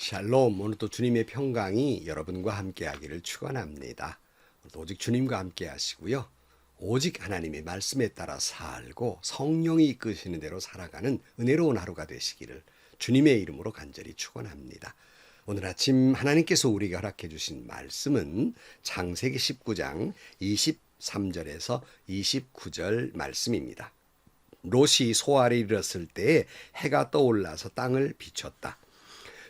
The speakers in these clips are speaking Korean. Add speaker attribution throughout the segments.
Speaker 1: 샬롬. 오늘도 주님의 평강이 여러분과 함께 하기를 축원합니다. 오늘도 오직 주님과 함께 하시고요. 오직 하나님의 말씀에 따라 살고 성령이 이끄시는 대로 살아가는 은혜로운 하루가 되시기를 주님의 이름으로 간절히 축원합니다. 오늘 아침 하나님께서 우리에게 허락해 주신 말씀은 창세기 19장 23절에서 29절 말씀입니다. 롯이 소알을 잃었을 때에 해가 떠올라서 땅을 비췄다.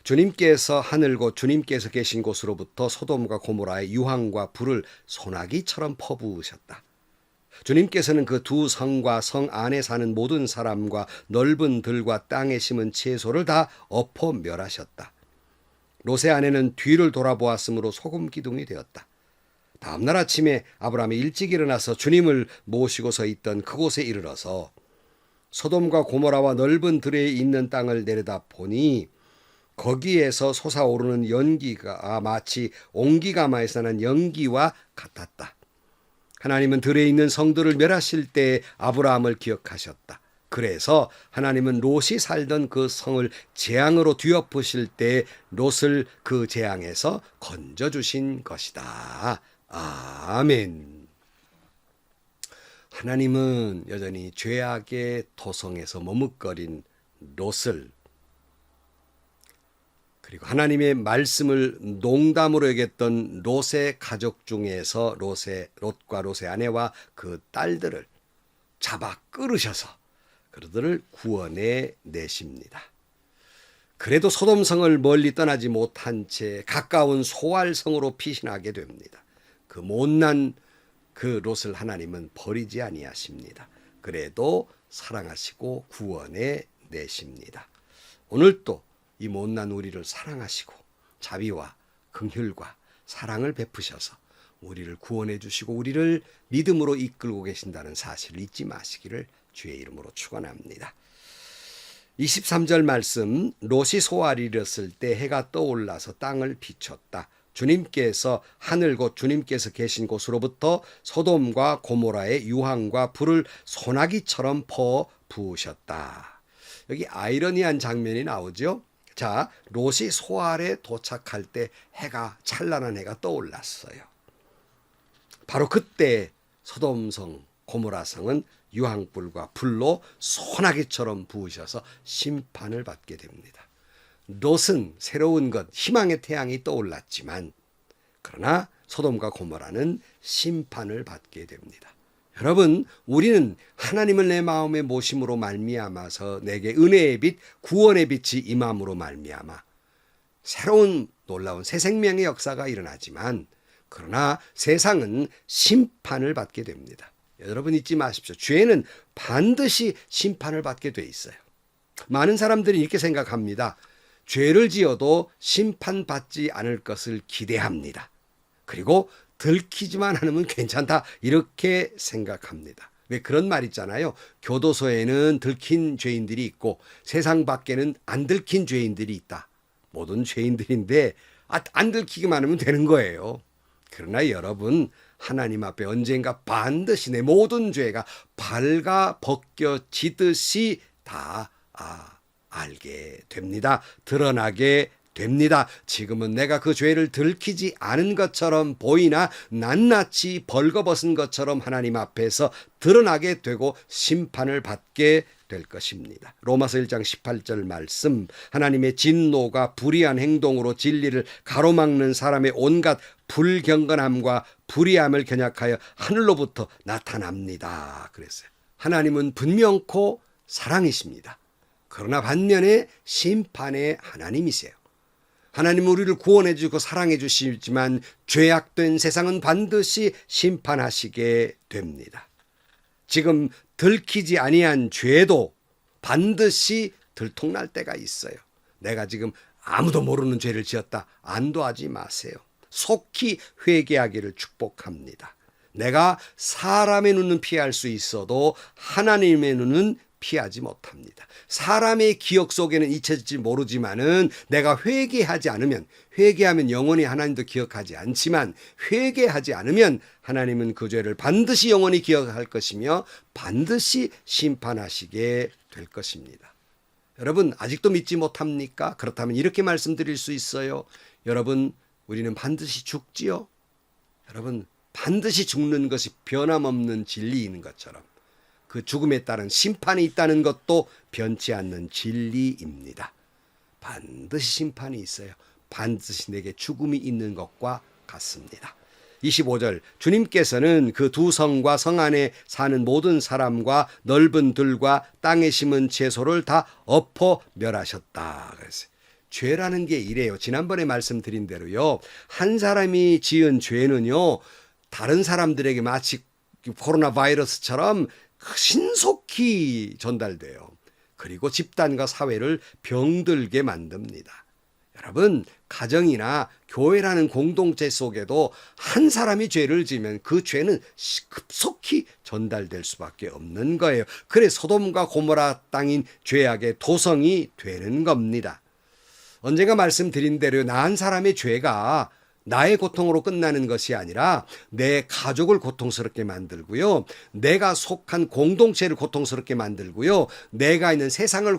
Speaker 1: 주님께서 하늘 곧 주님께서 계신 곳으로부터 소돔과 고모라의 유황과 불을 소나기처럼 퍼부으셨다. 주님께서는 그 두 성과 성 안에 사는 모든 사람과 넓은 들과 땅에 심은 채소를 다 엎어 멸하셨다. 롯의 아내는 뒤를 돌아보았으므로 소금 기둥이 되었다. 다음 날 아침에 아브라함이 일찍 일어나서 주님을 모시고 서 있던 그곳에 이르러서 소돔과 고모라와 넓은 들에 있는 땅을 내려다 보니 거기에서 솟아오르는 연기가 마치 옹기가마에서 난 연기와 같았다. 하나님은 들에 있는 성들을 멸하실 때 아브라함을 기억하셨다. 그래서 하나님은 롯이 살던 그 성을 재앙으로 뒤엎으실 때 롯을 그 재앙에서 건져주신 것이다. 아멘. 하나님은 여전히 죄악의 토성에서 머뭇거린 롯을, 그리고 하나님의 말씀을 농담으로 여겼던 롯의 가족 중에서 롯과 롯의 아내와 그 딸들을 잡아 끌으셔서 그들을 구원해 내십니다. 그래도 소돔성을 멀리 떠나지 못한 채 가까운 소알성으로 피신하게 됩니다. 그 못난 그 롯을 하나님은 버리지 아니하십니다. 그래도 사랑하시고 구원해 내십니다. 오늘 또 이 못난 우리를 사랑하시고 자비와 긍휼과 사랑을 베푸셔서 우리를 구원해 주시고 우리를 믿음으로 이끌고 계신다는 사실을 잊지 마시기를 주의 이름으로 축원합니다. 23절 말씀, 롯이 소알을 잃었을 때 해가 떠올라서 땅을 비췄다. 주님께서 하늘 곧 주님께서 계신 곳으로부터 소돔과 고모라의 유황과 불을 소나기처럼 퍼 부으셨다. 여기 아이러니한 장면이 나오죠. 자, 롯이 소알에 도착할 때 찬란한 해가 떠올랐어요. 바로 그때 소돔성, 고모라성은 유황불과 불로 소나기처럼 부으셔서 심판을 받게 됩니다. 롯은 새로운 것, 희망의 태양이 떠올랐지만 그러나 소돔과 고모라는 심판을 받게 됩니다. 여러분, 우리는 하나님을 내 마음에 모심으로 말미암아서 내게 은혜의 빛, 구원의 빛이 임함으로 말미암아 새로운 놀라운 새 생명의 역사가 일어나지만 그러나 세상은 심판을 받게 됩니다. 여러분 잊지 마십시오. 죄는 반드시 심판을 받게 돼 있어요. 많은 사람들이 이렇게 생각합니다. 죄를 지어도 심판받지 않을 것을 기대합니다. 그리고 들키지만 않으면 괜찮다 이렇게 생각합니다. 왜 그런 말 있잖아요. 교도소에는 들킨 죄인들이 있고 세상 밖에는 안 들킨 죄인들이 있다. 모든 죄인들인데 안 들키기만 하면 되는 거예요. 그러나 여러분, 하나님 앞에 언젠가 반드시 내 모든 죄가 발가 벗겨지듯이 다 알게 됩니다. 드러나게 됩니다. 지금은 내가 그 죄를 들키지 않은 것처럼 보이나 낱낱이 벌거벗은 것처럼 하나님 앞에서 드러나게 되고 심판을 받게 될 것입니다. 로마서 1장 18절 말씀, 하나님의 진노가 불의한 행동으로 진리를 가로막는 사람의 온갖 불경건함과 불의함을 겨냥하여 하늘로부터 나타납니다. 그랬어요. 하나님은 분명코 사랑이십니다. 그러나 반면에 심판의 하나님이세요. 하나님은 우리를 구원해 주고 사랑해 주시지만 죄악된 세상은 반드시 심판하시게 됩니다. 지금 들키지 아니한 죄도 반드시 들통날 때가 있어요. 내가 지금 아무도 모르는 죄를 지었다. 안도하지 마세요. 속히 회개하기를 축복합니다. 내가 사람의 눈은 피할 수 있어도 하나님의 눈은 피하지 못합니다. 사람의 기억 속에는 잊혀질지 모르지만은 내가 회개하지 않으면, 회개하면 영원히 하나님도 기억하지 않지만 회개하지 않으면 하나님은 그 죄를 반드시 영원히 기억할 것이며 반드시 심판하시게 될 것입니다. 여러분 아직도 믿지 못합니까? 그렇다면 이렇게 말씀드릴 수 있어요. 여러분 우리는 반드시 죽지요. 여러분 반드시 죽는 것이 변함없는 진리인 것처럼 그 죽음에 따른 심판이 있다는 것도 변치 않는 진리입니다. 반드시 심판이 있어요. 반드시 내게 죽음이 있는 것과 같습니다. 25절 주님께서는 그 두 성과 성 안에 사는 모든 사람과 넓은 들과 땅에 심은 채소를 다 엎어 멸하셨다. 그래서 죄라는 게 이래요. 지난번에 말씀드린 대로요. 한 사람이 지은 죄는요. 다른 사람들에게 마치 코로나 바이러스처럼 신속히 전달돼요. 그리고 집단과 사회를 병들게 만듭니다. 여러분 가정이나 교회라는 공동체 속에도 한 사람이 죄를 지으면 그 죄는 급속히 전달될 수밖에 없는 거예요. 그래 소돔과 고모라 땅인 죄악의 도성이 되는 겁니다. 언젠가 말씀드린 대로 나 한 사람의 죄가 나의 고통으로 끝나는 것이 아니라 내 가족을 고통스럽게 만들고요. 내가 속한 공동체를 고통스럽게 만들고요. 내가 있는 세상을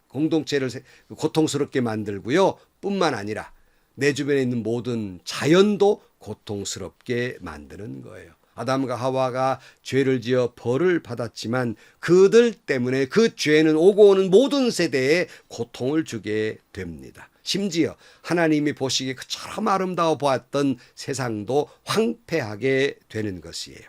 Speaker 1: 공동체를 고통스럽게 만들고요. 뿐만 아니라 내 주변에 있는 모든 자연도 고통스럽게 만드는 거예요. 아담과 하와가 죄를 지어 벌을 받았지만 그들 때문에 그 죄는 오고 오는 모든 세대에 고통을 주게 됩니다. 심지어 하나님이 보시기에 그처럼 아름다워 보았던 세상도 황폐하게 되는 것이에요.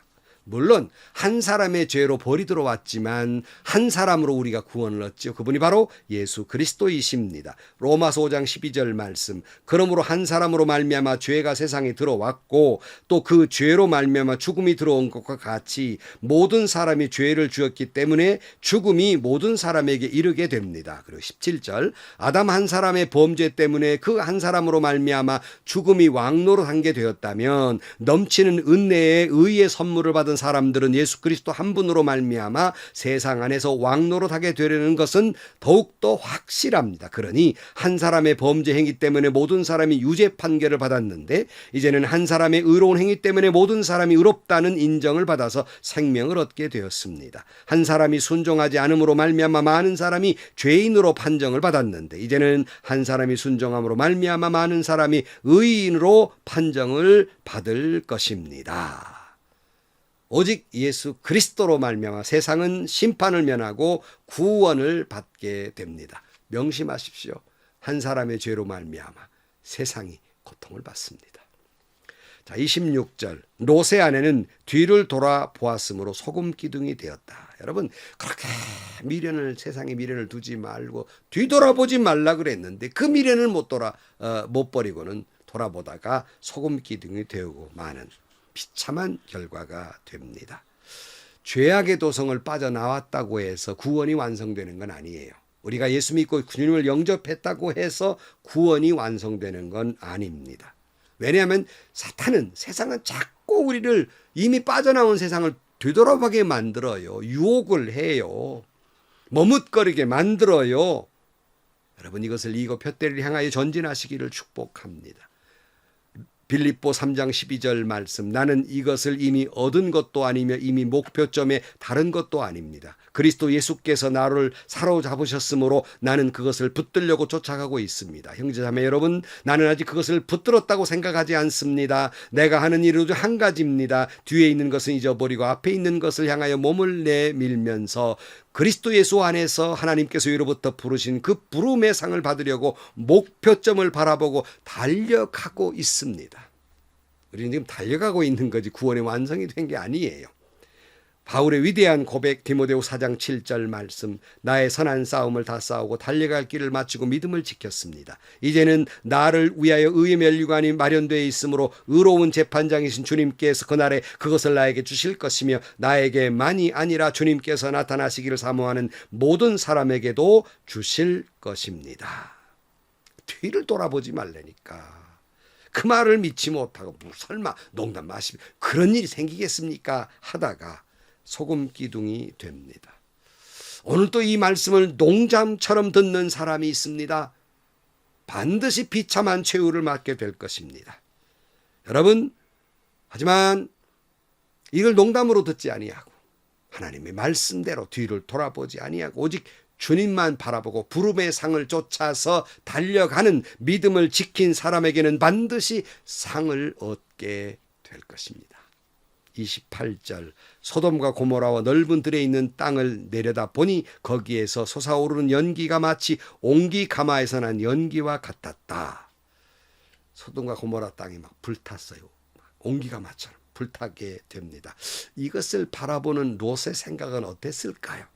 Speaker 1: 물론 한 사람의 죄로 벌이 들어왔지만 한 사람으로 우리가 구원을 얻죠. 그분이 바로 예수 그리스도이십니다. 로마서 5장 12절 말씀. 그러므로 한 사람으로 말미암아 죄가 세상에 들어왔고 또 그 죄로 말미암아 죽음이 들어온 것과 같이 모든 사람이 죄를 지었기 때문에 죽음이 모든 사람에게 이르게 됩니다. 그리고 17절 아담 한 사람의 범죄 때문에 그 한 사람으로 말미암아 죽음이 왕노릇한 게 되었다면 넘치는 은혜의 의의 선물을 받은 사람들은 예수 그리스도 한 분으로 말미암아 세상 안에서 왕노릇하게 되려는 것은 더욱더 확실합니다. 그러니 한 사람의 범죄 행위 때문에 모든 사람이 유죄 판결을 받았는데 이제는 한 사람의 의로운 행위 때문에 모든 사람이 의롭다는 인정을 받아서 생명을 얻게 되었습니다. 한 사람이 순종하지 않음으로 말미암아 많은 사람이 죄인으로 판정을 받았는데 이제는 한 사람이 순종함으로 말미암아 많은 사람이 의인으로 판정을 받을 것입니다. 오직 예수 그리스도로 말미암아 세상은 심판을 면하고 구원을 받게 됩니다. 명심하십시오. 한 사람의 죄로 말미암아 세상이 고통을 받습니다. 자, 26절 롯의 아내는 뒤를 돌아보았으므로 소금 기둥이 되었다. 여러분 그렇게 세상의 미련을 두지 말고 뒤돌아보지 말라 그랬는데 그 미련을 못 버리고는 돌아보다가 소금 기둥이 되고 마는 비참한 결과가 됩니다. 죄악의 도성을 빠져나왔다고 해서 구원이 완성되는 건 아니에요. 우리가 예수 믿고 주님을 영접했다고 해서 구원이 완성되는 건 아닙니다. 왜냐하면 세상은 자꾸 우리를 이미 빠져나온 세상을 되돌아보게 만들어요. 유혹을 해요. 머뭇거리게 만들어요. 여러분 이것을 이고 푯대를 향하여 전진하시기를 축복합니다. 빌립보 3장 12절 말씀 나는 이것을 이미 얻은 것도 아니며 이미 목표점에 다른 것도 아닙니다. 그리스도 예수께서 나를 사로잡으셨으므로 나는 그것을 붙들려고 쫓아가고 있습니다. 형제자매 여러분 나는 아직 그것을 붙들었다고 생각하지 않습니다. 내가 하는 일은 오직 한 가지입니다. 뒤에 있는 것은 잊어버리고 앞에 있는 것을 향하여 몸을 내밀면서 그리스도 예수 안에서 하나님께서 위로부터 부르신 그 부름의 상을 받으려고 목표점을 바라보고 달려가고 있습니다. 우리는 지금 달려가고 있는 거지 구원의 완성이 된 게 아니에요. 바울의 위대한 고백 디모데후 4장 7절 말씀 나의 선한 싸움을 다 싸우고 달려갈 길을 마치고 믿음을 지켰습니다. 이제는 나를 위하여 의의 면류관이 마련되어 있으므로 의로운 재판장이신 주님께서 그날에 그것을 나에게 주실 것이며 나에게만이 아니라 주님께서 나타나시기를 사모하는 모든 사람에게도 주실 것입니다. 뒤를 돌아보지 말라니까. 그 말을 믿지 못하고 설마 농담 마시고 그런 일이 생기겠습니까 하다가 소금 기둥이 됩니다. 오늘 또 이 말씀을 농담처럼 듣는 사람이 있습니다. 반드시 비참한 최후를 맞게 될 것입니다. 여러분 하지만 이걸 농담으로 듣지 아니하고 하나님의 말씀대로 뒤를 돌아보지 아니하고 오직 주님만 바라보고 부름의 상을 쫓아서 달려가는 믿음을 지킨 사람에게는 반드시 상을 얻게 될 것입니다. 28절 소돔과 고모라와 넓은 들에 있는 땅을 내려다 보니 거기에서 솟아오르는 연기가 마치 옹기 가마에서 난 연기와 같았다. 소돔과 고모라 땅이 막 불탔어요. 옹기 가마처럼 불타게 됩니다. 이것을 바라보는 롯의 생각은 어땠을까요?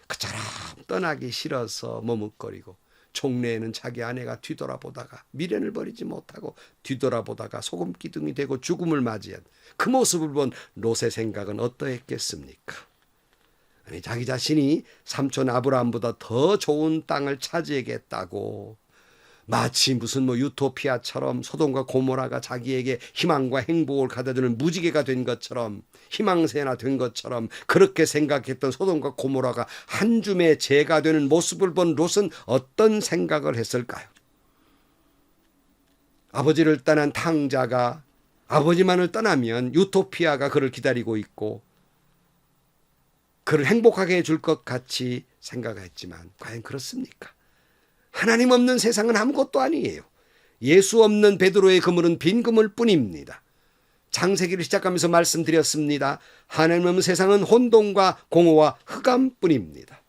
Speaker 1: 그처럼 떠나기 싫어서 머뭇거리고 종래에는 자기 아내가 뒤돌아보다가 미련을 버리지 못하고 뒤돌아보다가 소금 기둥이 되고 죽음을 맞이한 그 모습을 본 롯의 생각은 어떠했겠습니까? 아니, 자기 자신이 삼촌 아브라함보다 더 좋은 땅을 차지하겠다고 마치 무슨 유토피아처럼 소돔과 고모라가 자기에게 희망과 행복을 가져주는 무지개가 된 것처럼 희망새나 된 것처럼 그렇게 생각했던 소돔과 고모라가 한 줌의 재가 되는 모습을 본 롯은 어떤 생각을 했을까요? 아버지를 떠난 탕자가 아버지만을 떠나면 유토피아가 그를 기다리고 있고 그를 행복하게 해줄 것 같이 생각했지만 과연 그렇습니까? 하나님 없는 세상은 아무것도 아니에요. 예수 없는 베드로의 그물은 빈 그물 뿐입니다. 창세기를 시작하면서 말씀드렸습니다. 하나님 없는 세상은 혼돈과 공허와 흑암뿐입니다.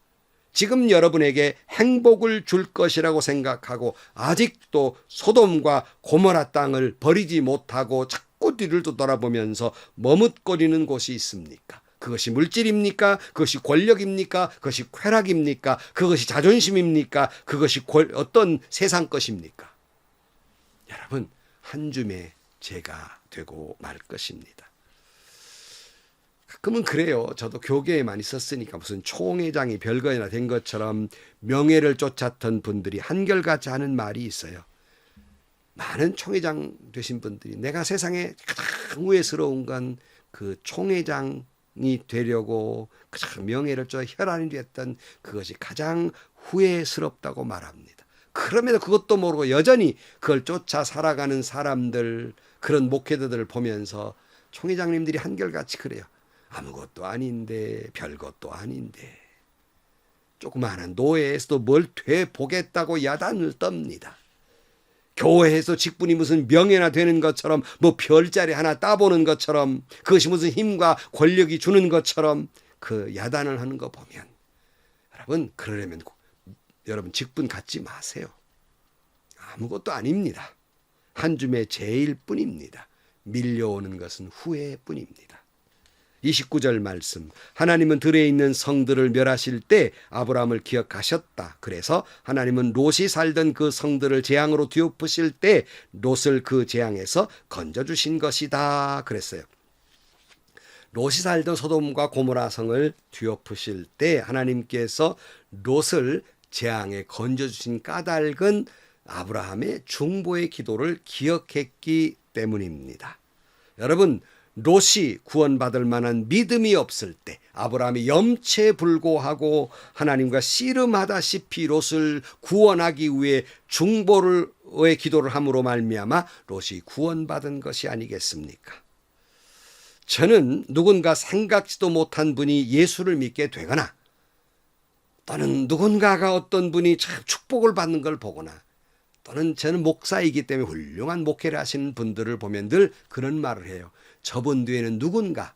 Speaker 1: 지금 여러분에게 행복을 줄 것이라고 생각하고 아직도 소돔과 고모라 땅을 버리지 못하고 자꾸 뒤를 돌아보면서 머뭇거리는 곳이 있습니까? 그것이 물질입니까? 그것이 권력입니까? 그것이 쾌락입니까? 그것이 자존심입니까? 그것이 어떤 세상 것입니까? 여러분, 한 줌의 재가 되고 말 것입니다. 가끔은 그래요. 저도 교계에 많이 있었으니까 무슨 총회장이 별거나 된 것처럼 명예를 쫓았던 분들이 한결같이 하는 말이 있어요. 많은 총회장 되신 분들이 내가 세상에 가장 후회스러운 건 그 총회장 이 되려고 명예를 쫓아 혈안이 됐던 그것이 가장 후회스럽다고 말합니다. 그럼에도 그것도 모르고 여전히 그걸 쫓아 살아가는 사람들, 그런 목회자들을 보면서 총회장님들이 한결같이 그래요. 아무것도 아닌데 별것도 아닌데 조그마한 노예에서도 뭘 돼보겠다고 야단을 떱니다. 교회에서 직분이 무슨 명예나 되는 것처럼 별자리 하나 따보는 것처럼 그것이 무슨 힘과 권력이 주는 것처럼 그 야단을 하는 거 보면 여러분, 그러려면 여러분 직분 갖지 마세요. 아무것도 아닙니다. 한 줌의 재일 뿐입니다. 밀려오는 것은 후회뿐입니다. 29절 말씀, 하나님은 들에 있는 성들을 멸하실 때 아브라함을 기억하셨다. 그래서 하나님은 롯이 살던 그 성들을 재앙으로 뒤엎으실 때 롯을 그 재앙에서 건져주신 것이다 그랬어요. 롯이 살던 소돔과 고모라 성을 뒤엎으실 때 하나님께서 롯을 재앙에 건져주신 까닭은 아브라함의 중보의 기도를 기억했기 때문입니다. 여러분, 롯이 구원받을 만한 믿음이 없을 때 아브라함이 염체불고하고 하나님과 씨름하다시피 롯을 구원하기 위해 중보의 기도를 함으로 말미암아 롯이 구원받은 것이 아니겠습니까? 저는 누군가 생각지도 못한 분이 예수를 믿게 되거나 또는 누군가가 어떤 분이 참 축복을 받는 걸 보거나 또는 저는 목사이기 때문에 훌륭한 목회를 하시는 분들을 보면 늘 그런 말을 해요. 저분 뒤에는 누군가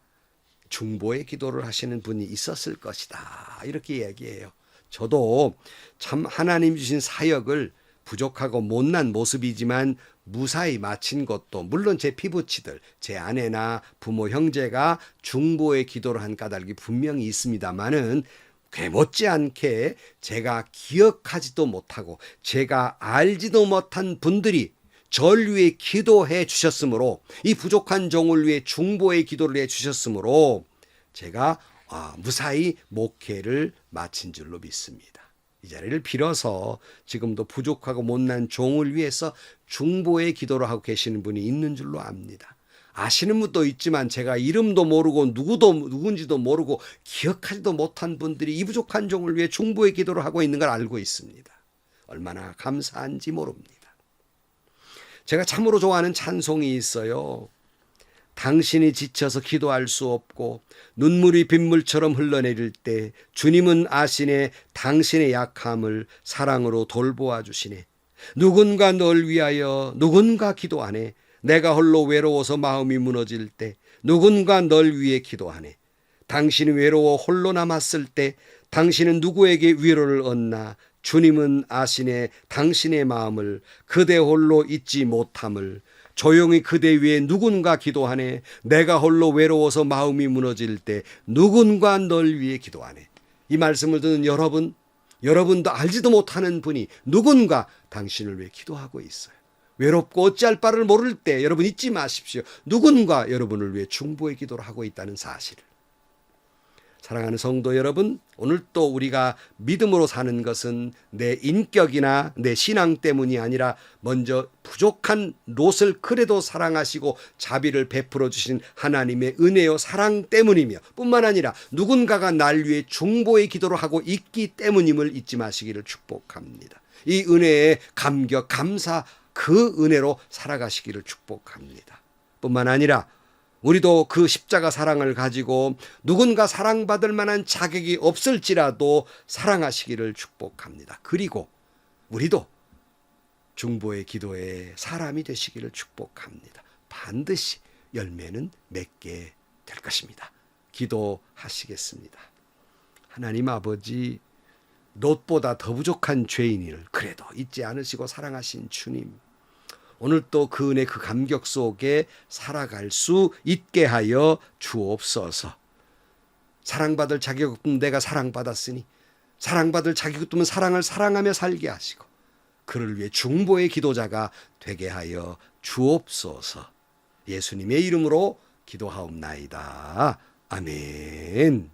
Speaker 1: 중보의 기도를 하시는 분이 있었을 것이다. 이렇게 얘기해요. 저도 참 하나님 주신 사역을 부족하고 못난 모습이지만 무사히 마친 것도 물론 제 피부치들, 제 아내나 부모 형제가 중보의 기도를 한 까닭이 분명히 있습니다만은 꽤 못지않게 제가 기억하지도 못하고 제가 알지도 못한 분들이 절 위해 기도해 주셨으므로 이 부족한 종을 위해 중보의 기도를 해 주셨으므로 제가 무사히 목회를 마친 줄로 믿습니다. 이 자리를 빌어서 지금도 부족하고 못난 종을 위해서 중보의 기도를 하고 계시는 분이 있는 줄로 압니다. 아시는 분도 있지만 제가 이름도 모르고 누군지도 모르고 기억하지도 못한 분들이 이 부족한 종을 위해 중보의 기도를 하고 있는 걸 알고 있습니다. 얼마나 감사한지 모릅니다. 제가 참으로 좋아하는 찬송이 있어요. 당신이 지쳐서 기도할 수 없고 눈물이 빗물처럼 흘러내릴 때 주님은 아시네 당신의 약함을 사랑으로 돌보아 주시네. 누군가 널 위하여 누군가 기도하네. 내가 홀로 외로워서 마음이 무너질 때 누군가 널 위해 기도하네. 당신이 외로워 홀로 남았을 때 당신은 누구에게 위로를 얻나. 주님은 아시네 당신의 마음을 그대 홀로 잊지 못함을. 조용히 그대 위에 누군가 기도하네. 내가 홀로 외로워서 마음이 무너질 때 누군가 널 위해 기도하네. 이 말씀을 듣는 여러분도 알지도 못하는 분이 누군가 당신을 위해 기도하고 있어요. 외롭고 어찌할 바를 모를 때 여러분 잊지 마십시오. 누군가 여러분을 위해 중보의 기도를 하고 있다는 사실을. 사랑하는 성도 여러분, 오늘 또 우리가 믿음으로 사는 것은 내 인격이나 내 신앙 때문이 아니라 먼저 부족한 롯을 그래도 사랑하시고 자비를 베풀어 주신 하나님의 은혜요 사랑 때문이며 뿐만 아니라 누군가가 날 위해 중보의 기도를 하고 있기 때문임을 잊지 마시기를 축복합니다. 이 은혜에 감격, 감사, 그 은혜로 살아가시기를 축복합니다. 뿐만 아니라 우리도 그 십자가 사랑을 가지고 누군가 사랑받을 만한 자격이 없을지라도 사랑하시기를 축복합니다. 그리고 우리도 중보의 기도에 사람이 되시기를 축복합니다. 반드시 열매는 맺게 될 것입니다. 기도하시겠습니다. 하나님 아버지, 롯보다 더 부족한 죄인을 그래도 잊지 않으시고 사랑하신 주님, 오늘 또 그 은혜 그 감격 속에 살아갈 수 있게 하여 주옵소서. 사랑받을 자격 없는 내가 사랑받았으니 사랑받을 자격 없는 사랑을 사랑하며 살게 하시고 그를 위해 중보의 기도자가 되게 하여 주옵소서. 예수님의 이름으로 기도하옵나이다. 아멘.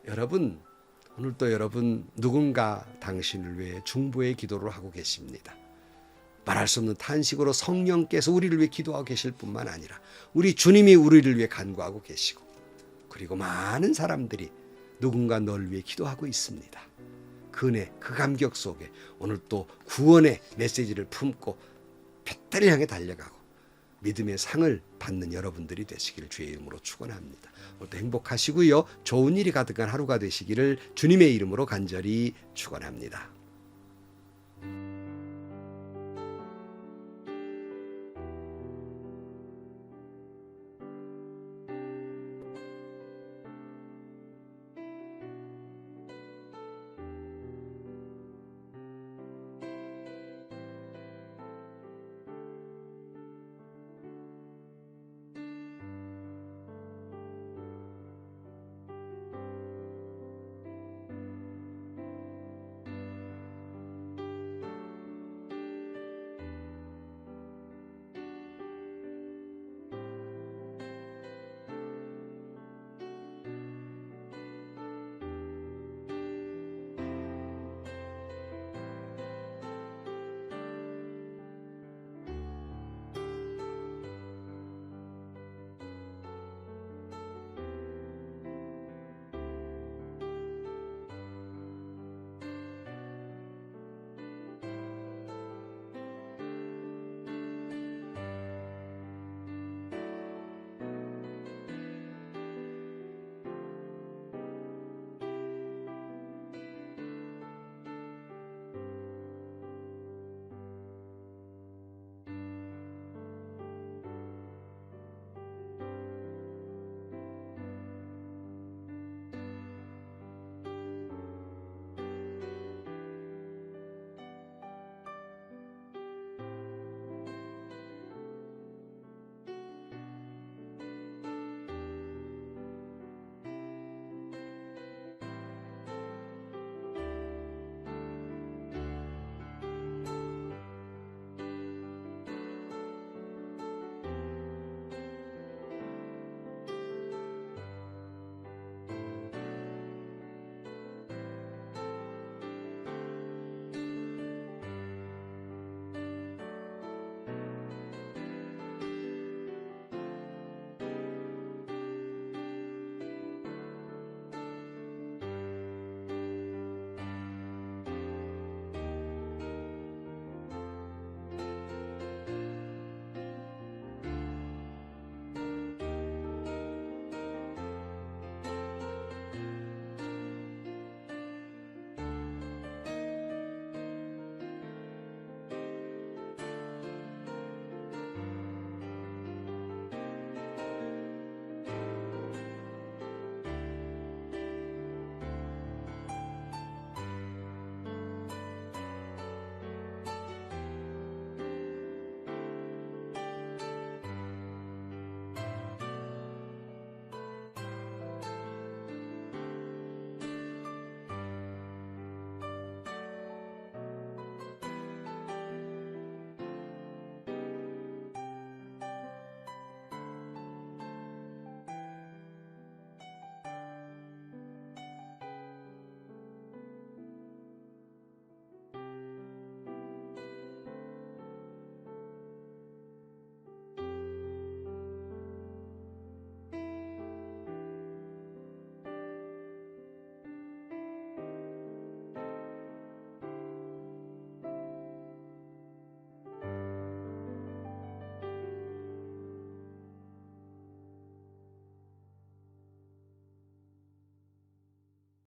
Speaker 1: 여러분, 오늘 또 여러분 누군가 당신을 위해 중보의 기도를 하고 계십니다. 말할 수 없는 탄식으로 성령께서 우리를 위해 기도하고 계실 뿐만 아니라 우리 주님이 우리를 위해 간구하고 계시고 그리고 많은 사람들이 누군가 널 위해 기도하고 있습니다. 그 은혜, 그 감격 속에 오늘 또 구원의 메시지를 품고 뱃대를 향해 달려가고 믿음의 상을 받는 여러분들이 되시기를 주의 이름으로 축원합니다. 오늘도 행복하시고요. 좋은 일이 가득한 하루가 되시기를 주님의 이름으로 간절히 축원합니다.